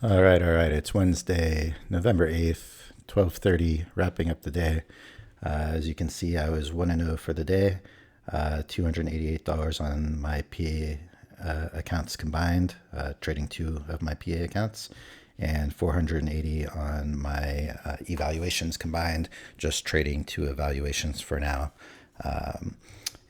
All right. It's Wednesday, November 8th, 12:30, wrapping up the day. As you can see, I was 1-0 for the day. $288 on my PA accounts combined, trading two of my PA accounts, and 480 on my evaluations combined, just trading two evaluations for now.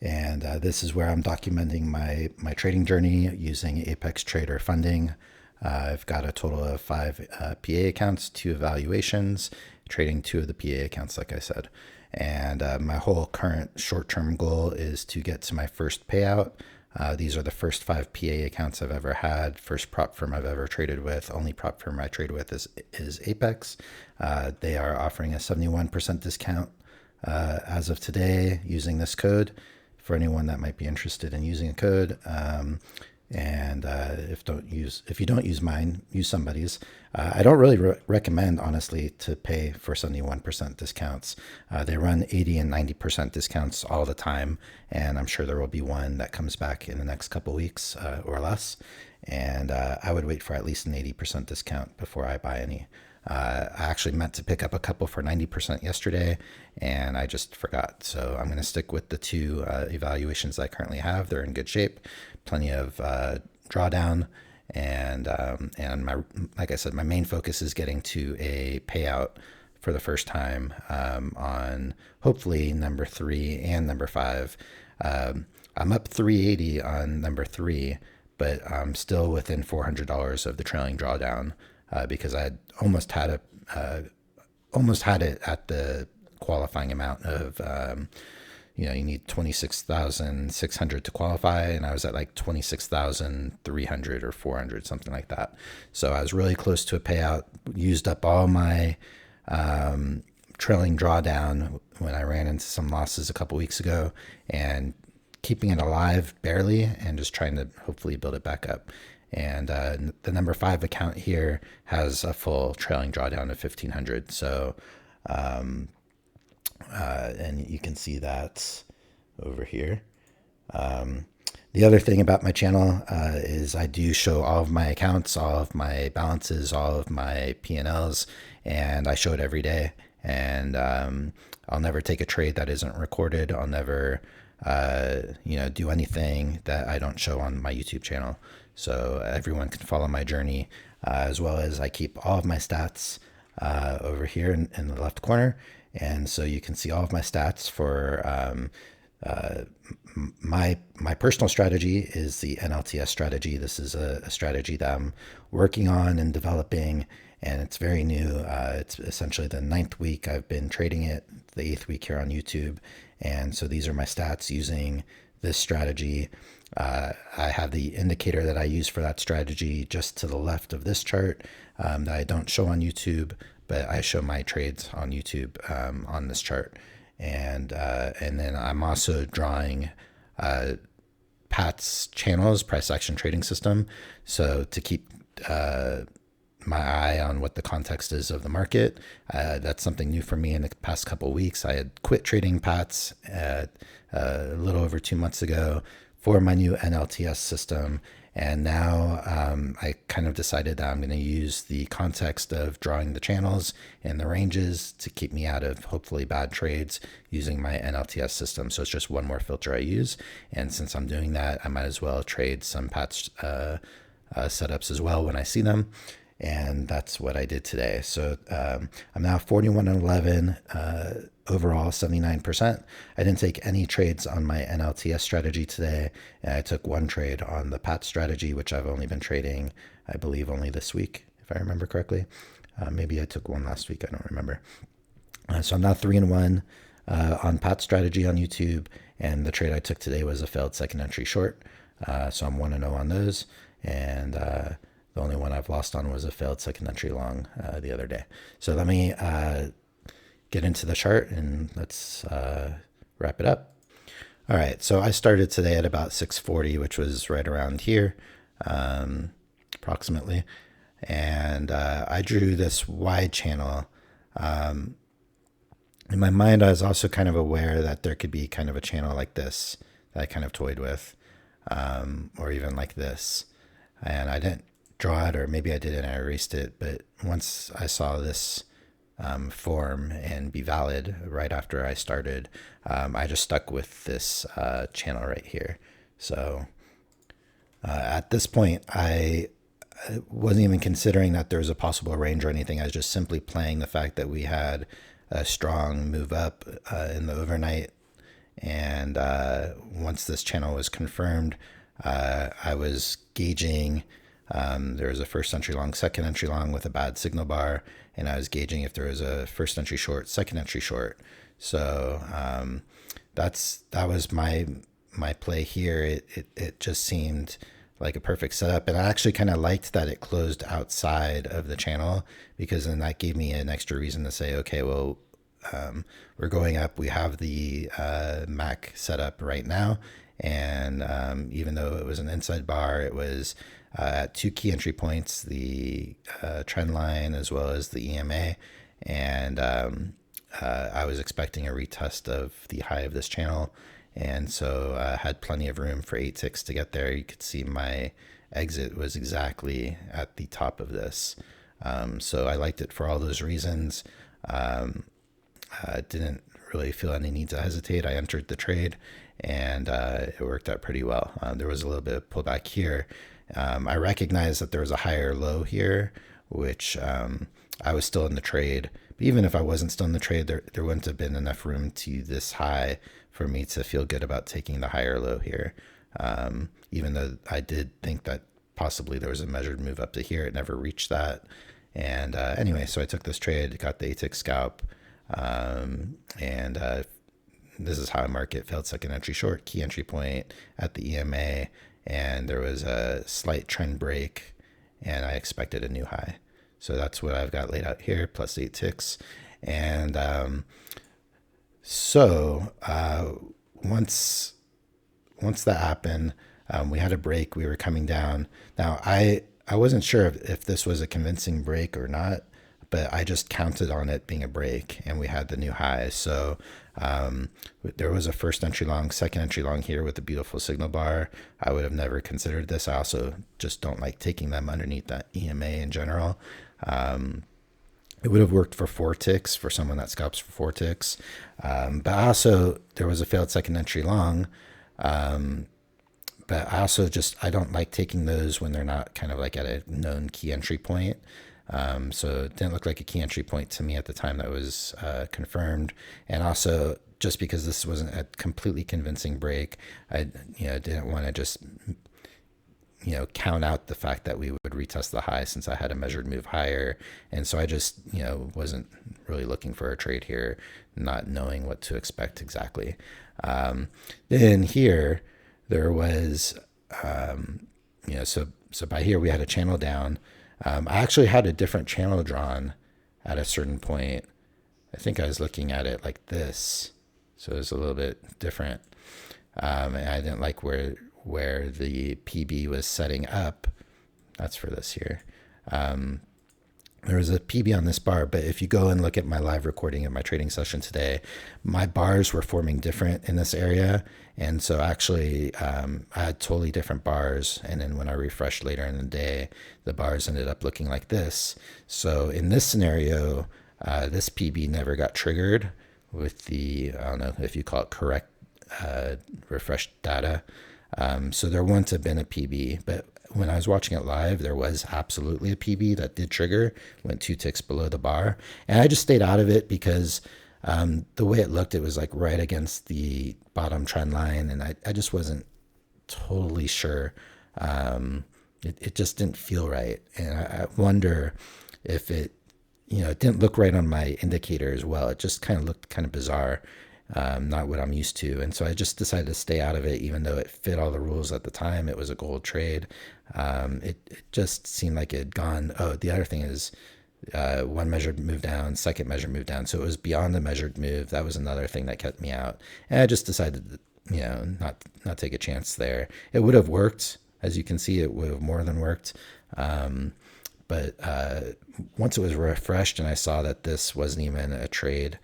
And this is where I'm documenting my trading journey using Apex Trader funding. I've got a total of five PA accounts, two evaluations, trading two of the PA accounts, like I said. And my whole current short-term goal is to get to my first payout. These are the first five PA accounts I've ever had, first prop firm I've ever traded with. Only prop firm I trade with is Apex. They are offering a 71% discount as of today using this code for anyone that might be interested in using a code. And if you don't use mine, use somebody's. I don't really recommend, honestly, to pay for 71% discounts. They run 80 and 90% discounts all the time, and I'm sure there will be one that comes back in the next couple weeks or less. And I would wait for at least an 80% discount before I buy any. I actually meant to pick up a couple for 90% yesterday, and I just forgot. So I'm going to stick with the two evaluations I currently have. They're in good shape, plenty of drawdown, and like I said, my main focus is getting to a payout for the first time on hopefully number 3 and number 5. I'm up 380 on number 3, but I'm still within $400 of the trailing drawdown. Because I almost had it at the qualifying amount of, you need 26,600 to qualify, and I was at like 26,300 or 400, something like that. So I was really close to a payout. Used up all my trailing drawdown when I ran into some losses a couple weeks ago, and keeping it alive barely, and just trying to hopefully build it back up. And the number 5 account here has a full trailing drawdown of 1,500. So, and you can see that over here. The other thing about my channel is I do show all of my accounts, all of my balances, all of my P&Ls, and I show it every day. And I'll never take a trade that isn't recorded. I'll never, do anything that I don't show on my YouTube channel. So everyone can follow my journey, as well as I keep all of my stats over here in the left corner. And so you can see all of my stats for my personal strategy is the Nlts strategy. This is a strategy that I'm working on and developing, and it's very new. It's essentially the 9th week I've been trading it, the 8th week here on YouTube. And so these are my stats using this strategy. I have the indicator that I use for that strategy just to the left of this chart that I don't show on YouTube, but I show my trades on YouTube on this chart. And then I'm also drawing Pat's channels, price action trading system. So to keep my eye on what the context is of the market. That's something new for me in the past couple of weeks. I had quit trading Pats a little over 2 months ago for my new Nlts system. And now I kind of decided that I'm going to use the context of drawing the channels and the ranges to keep me out of hopefully bad trades using my Nlts system. So it's just one more filter I use. And since I'm doing that, I might as well trade some Pats setups as well when I see them. And that's what I did today. So I'm now 41-11, overall 79%. I didn't take any trades on my Nlts strategy today. And I took one trade on the PAT strategy, which I've only been trading, I believe, only this week, if I remember correctly. Maybe I took one last week. I don't remember. So I'm now 3-1 on PAT strategy on YouTube. And the trade I took today was a failed second entry short. So I'm 1-0 on those. And the only one I've lost on was a failed second entry long the other day. So let me get into the chart and let's wrap it up. All right, so I started today at about 640, which was right around here, approximately. And I drew this wide channel. In my mind, I was also kind of aware that there could be kind of a channel like this that I kind of toyed with, or even like this. And I didn't draw it, or maybe I did and I erased it. But once I saw this form and be valid right after I started, I just stuck with this channel right here. So at this point, I wasn't even considering that there was a possible range or anything. I was just simply playing the fact that we had a strong move up in the overnight. And once this channel was confirmed, I was gauging. There was a first entry long, second entry long with a bad signal bar, and I was gauging if there was a first entry short, second entry short. So that was my play here. It just seemed like a perfect setup, and I actually kind of liked that it closed outside of the channel, because then that gave me an extra reason to say, okay, well, we're going up. We have the MAC set up right now, and even though it was an inside bar, it was at 2 key entry points, the trend line as well as the EMA, and I was expecting a retest of the high of this channel, and so I had plenty of room for 8 ticks to get there. You could see my exit was exactly at the top of this, so I liked it for all those reasons. I didn't really feel any need to hesitate. I entered the trade, and it worked out pretty well. There was a little bit of pullback here. I recognized that there was a higher low here, which I was still in the trade. But even if I wasn't still in the trade, there wouldn't have been enough room to this high for me to feel good about taking the higher low here. Even though I did think that possibly there was a measured move up to here, it never reached that. And anyway, so I took this trade, got the ATIC scalp, and this is how I mark it. Failed second entry short, key entry point at the EMA, and there was a slight trend break, and I expected a new high. So that's what I've got laid out here, plus 8 ticks. And so once that happened, we had a break. We were coming down. Now, I wasn't sure if this was a convincing break or not, but I just counted on it being a break, and we had the new high. So there was a first entry long, second entry long here with a beautiful signal bar. I would have never considered this. I also just don't like taking them underneath that EMA in general. It would have worked for 4 ticks for someone that scalps for 4 ticks. But also there was a failed second entry long. But I also I don't like taking those when they're not kind of like at a known key entry point. So it didn't look like a key entry point to me at the time that was confirmed. And also, just because this wasn't a completely convincing break, I didn't want to just count out the fact that we would retest the high, since I had a measured move higher. And so I just wasn't really looking for a trade here, not knowing what to expect exactly. Then here there was so by here we had a channel down. I actually had a different channel drawn at a certain point. I think I was looking at it like this, so it was a little bit different. And I didn't like where the PB was setting up. That's for this here. There was a PB on this bar, but if you go and look at my live recording of my trading session today, my bars were forming different in this area. And so actually I had totally different bars. And then when I refreshed later in the day, the bars ended up looking like this. So in this scenario, this PB never got triggered with the, I don't know if you call it correct refreshed data. So there wouldn't have been a PB, but when I was watching it live, there was absolutely a PB that did trigger, went 2 ticks below the bar. And I just stayed out of it because the way it looked, it was like right against the bottom trend line. And I just wasn't totally sure. It just didn't feel right. And I wonder if it didn't look right on my indicator as well. It just kind of looked kind of bizarre. Not what I'm used to. And so I just decided to stay out of it, even though it fit all the rules at the time. It was a gold trade. It just seemed like it had gone. Oh, the other thing is one measured move down, second measured move down. So it was beyond the measured move. That was another thing that kept me out. And I just decided to, not take a chance there. It would have worked. As you can see, it would have more than worked. But once it was refreshed and I saw that this wasn't even a trade,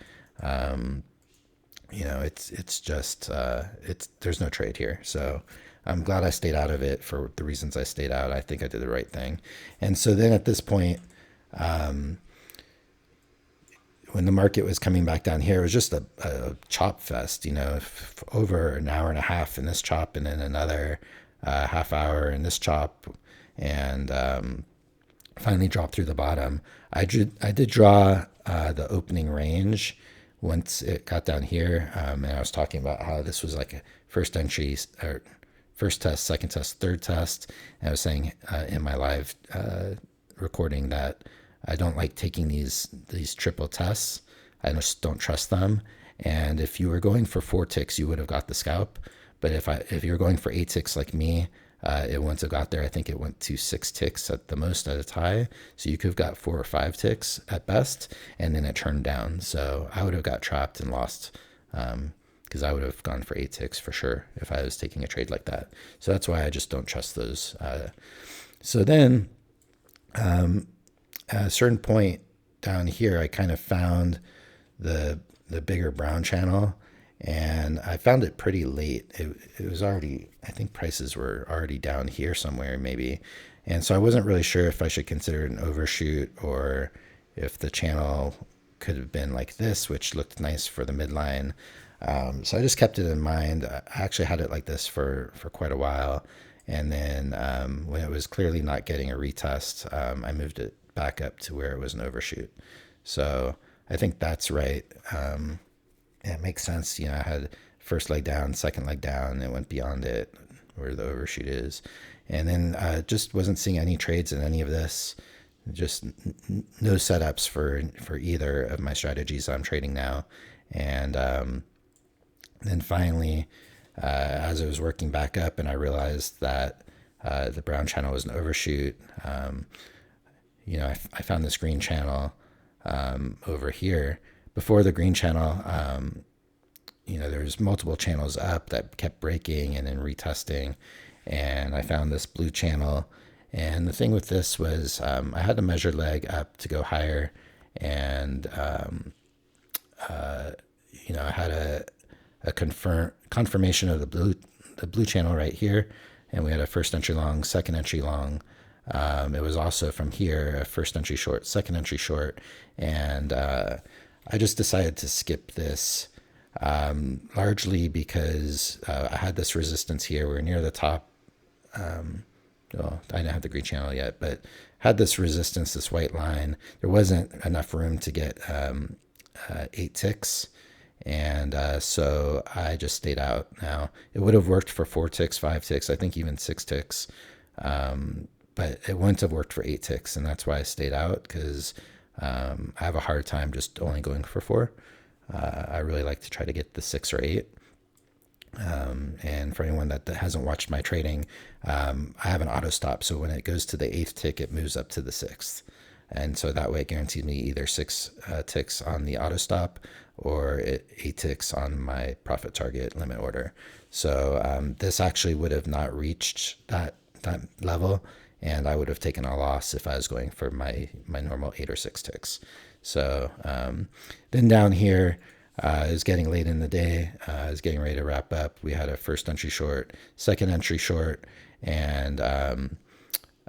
it's just there's no trade here. So I'm glad I stayed out of it for the reasons I stayed out. I think I did the right thing. And so then at this point, when the market was coming back down here, it was just a chop fest, over an hour and a half in this chop, and then another half hour in this chop, and finally dropped through the bottom. I did draw the opening range once it got down here, and I was talking about how this was like a first entry, or first test, second test, third test. And I was saying in my live recording that I don't like taking these triple tests. I just don't trust them. And if you were going for 4 ticks, you would have got the scalp. But if you're going for 8 ticks like me, it wouldn't have got there. I think it went to 6 ticks at the most at a tie. So you could have got 4 or 5 ticks at best, and then it turned down. So I would have got trapped and lost, because I would have gone for 8 ticks for sure if I was taking a trade like that. So that's why I just don't trust those. So then at a certain point down here, I kind of found the bigger brown channel, and I found it pretty late. It was already, I think prices were already down here somewhere maybe. And so I wasn't really sure if I should consider it an overshoot, or if the channel could have been like this, which looked nice for the midline. So I just kept it in mind. I actually had it like this for quite a while. And then when it was clearly not getting a retest, I moved it back up to where it was an overshoot. So I think that's right. It makes sense. I had first leg down, second leg down, it went beyond it where the overshoot is. And then just wasn't seeing any trades in any of this. Just no setups for either of my strategies I'm trading now. And then finally, as it was working back up and I realized that the brown channel was an overshoot, I found this green channel over here. Before the green channel, there's multiple channels up that kept breaking and then retesting. And I found this blue channel. And the thing with this was I had a measured leg up to go higher. And, I had a confirmation of the blue channel right here. And we had a first entry long, second entry long. It was also from here, a first entry short, second entry short. And I just decided to skip this largely because I had this resistance here. We were near the top. Well, I didn't have the green channel yet, but had this resistance, this white line. There wasn't enough room to get 8 ticks. And so I just stayed out. Now, it would have worked for 4 ticks, 5 ticks, I think even 6 ticks. But it wouldn't have worked for 8 ticks. And that's why I stayed out, because I have a hard time just only going for 4. I really like to try to get the 6 or 8. And for anyone that hasn't watched my trading, I have an auto stop. So when it goes to the 8th tick, it moves up to the 6th. And so that way it guarantees me either 6 ticks on the auto stop or 8 ticks on my profit target limit order. So this actually would have not reached that level, and I would have taken a loss if I was going for my normal 8 or 6 ticks. So then down here, it was getting late in the day. I was getting ready to wrap up. We had a first entry short, second entry short, and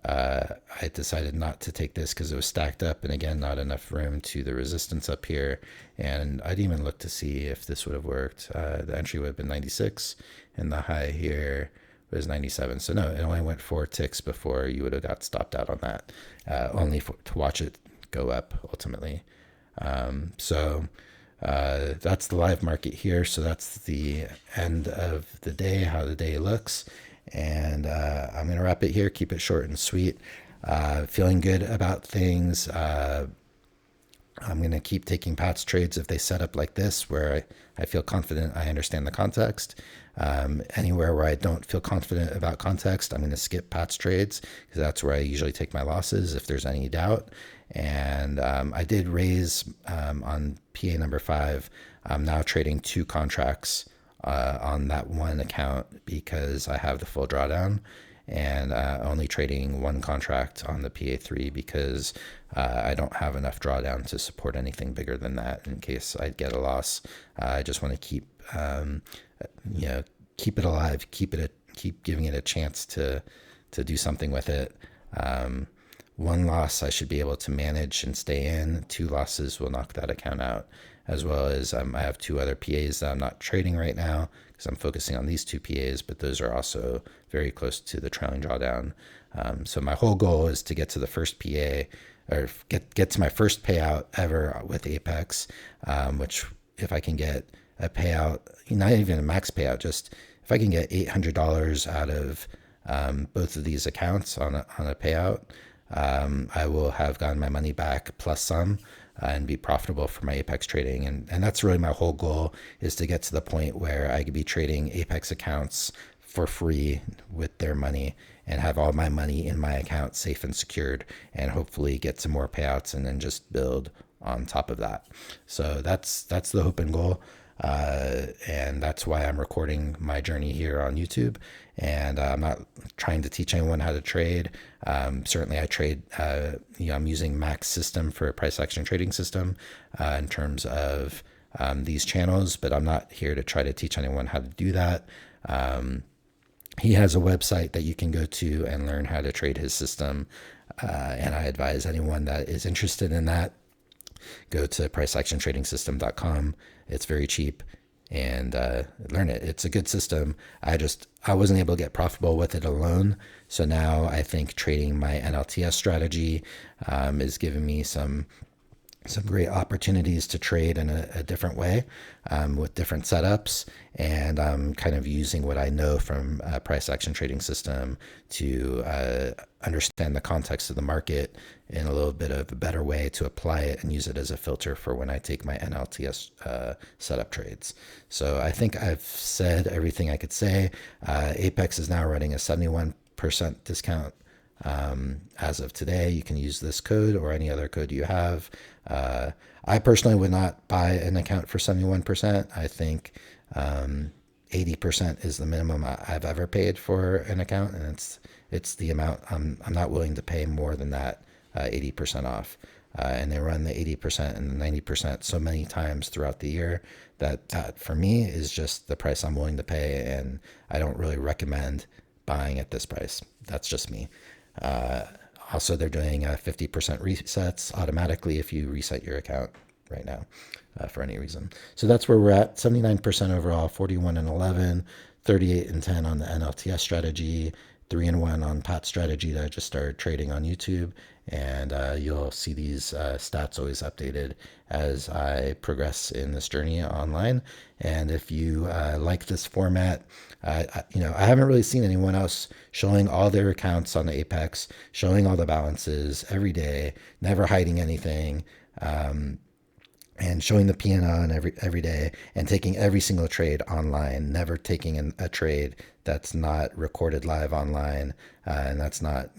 I decided not to take this because it was stacked up, and again, not enough room to the resistance up here. And I didn't even look to see if this would have worked. The entry would have been 96, and the high here was 97. So no, it only went 4 ticks before you would have got stopped out on that, only to watch it go up ultimately. So that's the live market here. So that's the end of the day, how the day looks. And I'm going to wrap it here, keep it short and sweet. Feeling good about things. I'm going to keep taking Pat's trades if they set up like this, where I feel confident I understand the context. Anywhere where I don't feel confident about context, I'm going to skip Pat's trades, because that's where I usually take my losses if there's any doubt. And I did raise on PA number 5. I'm now trading 2 contracts on that one account because I have the full drawdown, and only trading 1 contract on the PA3 because I don't have enough drawdown to support anything bigger than that in case I get a loss. I just want to keep, keep it alive, keep it keep giving it a chance to do something with it. One loss I should be able to manage and stay in. Two losses will knock that account out, as well as I have two other PAs that I'm not trading right now because I'm focusing on these two PAs, but those are also very close to the trailing drawdown. So my whole goal is to get to the first PA, or get to my first payout ever with Apex, which if I can get a payout, not even a max payout, just if I can get $800 out of both of these accounts on a payout, I will have gotten my money back plus some and be profitable for my Apex trading. And that's really my whole goal, is to get to the point where I could be trading Apex accounts for free with their money and have all my money in my account safe and secured, and hopefully get some more payouts and then just build on top of that. So that's the hope and goal. And that's why I'm recording my journey here on YouTube. And I'm not trying to teach anyone how to trade. Certainly I trade, I'm using Max system for a price action trading system in terms of these channels, but I'm not here to try to teach anyone how to do that. He has a website that you can go to and learn how to trade his system. And I advise anyone that is interested in that, go to priceactiontradingsystem.com. It's very cheap, and learn it. It's a good system. I wasn't able to get profitable with it alone. So now I think trading my NLTS strategy is giving me some great opportunities to trade in a different way, with different setups, and I'm kind of using what I know from price action trading system to understand the context of the market in a little bit of a better way to apply it and use it as a filter for when I take my NLTS setup trades. So I think I've said everything I could say. Apex is now running a 71% discount. As of today. You can use this code or any other code you have. I personally would not buy an account for 71%. I think 80% is the minimum I've ever paid for an account, and it's the amount I'm not willing to pay more than that 80% off. And they run the 80% and the 90% so many times throughout the year that for me is just the price I'm willing to pay, and I don't really recommend buying at this price. That's just me. Also, they're doing 50% resets automatically if you reset your account right now for any reason. So that's where we're at. 79% overall, 41 and 11, 38 and 10 on the NLTS strategy, 3 and 1 on PAT strategy that I just started trading on YouTube. And you'll see these stats always updated as I progress in this journey online. And if you like this format, I haven't really seen anyone else showing all their accounts on the Apex, showing all the balances every day, never hiding anything, and showing the P&L every day, and taking every single trade online, never taking a trade that's not recorded live online, and that's not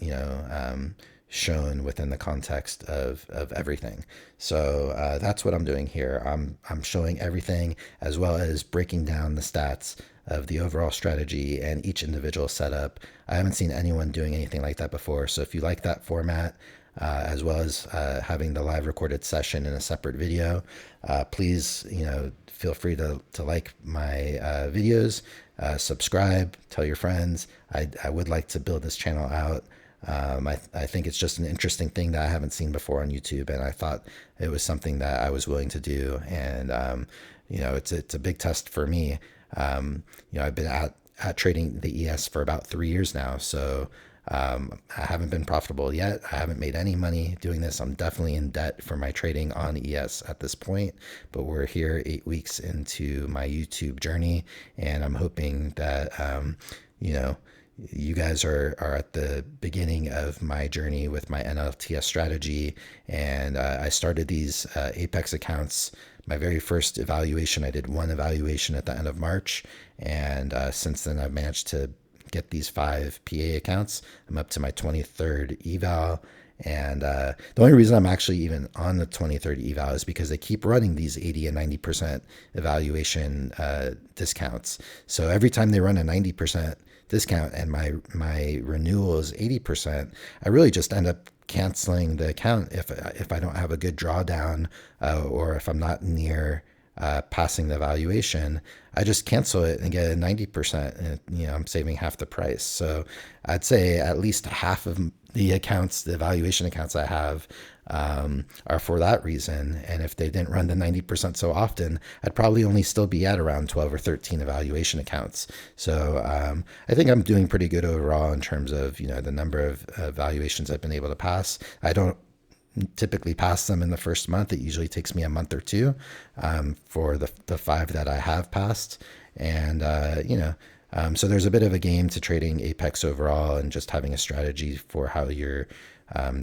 shown within the context of everything. So that's what I'm doing here. I'm showing everything, as well as breaking down the stats of the overall strategy and each individual setup. I haven't seen anyone doing anything like that before. So if you like that format, as well as having the live recorded session in a separate video, please feel free to like my videos, subscribe, tell your friends. I would like to build this channel out. I think it's just an interesting thing that I haven't seen before on YouTube, and I thought it was something that I was willing to do. And it's a big test for me. I've been at trading the ES for about 3 years now, so I haven't been profitable yet. I haven't made any money doing this. I'm definitely in debt for my trading on ES at this point, but we're here 8 weeks into my YouTube journey, and I'm hoping that you guys are at the beginning of my journey with my NLTS strategy. And I started these Apex accounts. My very first evaluation, I did one evaluation at the end of March. And since then, I've managed to get these 5 PA accounts. I'm up to my 23rd eval. And the only reason I'm actually even on the 23rd eval is because they keep running these 80 and 90% evaluation discounts. So every time they run a 90% discount and my renewal is 80%, I really just end up canceling the account if I don't have a good drawdown, or if I'm not near passing the evaluation, I just cancel it and get a 90%. And, I'm saving half the price. So I'd say at least half of the accounts, the evaluation accounts I have, are for that reason. And if they didn't run the 90% so often, I'd probably only still be at around 12 or 13 evaluation accounts. So I think I'm doing pretty good overall in terms of, the number of evaluations I've been able to pass. I don't typically pass them in the first month. It usually takes me a month or two for the 5 that I have passed. And, so there's a bit of a game to trading Apex overall and just having a strategy for how you're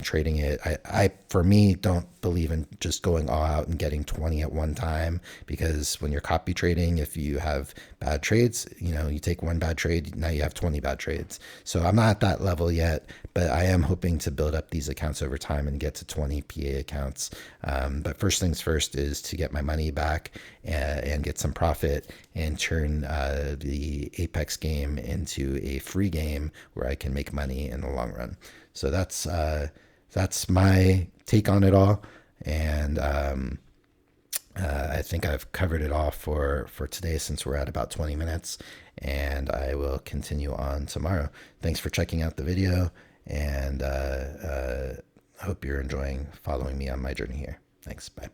trading it. I, for me, don't believe in just going all out and getting 20 at one time, because when you're copy trading, if you have bad trades, you take one bad trade, now you have 20 bad trades. So I'm not at that level yet, but I am hoping to build up these accounts over time and get to 20 PA accounts. But first things first is to get my money back and get some profit and turn the Apex game into a free game where I can make money in the long run. So that's my take on it all, and I think I've covered it all for today, since we're at about 20 minutes, and I will continue on tomorrow. Thanks for checking out the video, and I hope you're enjoying following me on my journey here. Thanks. Bye.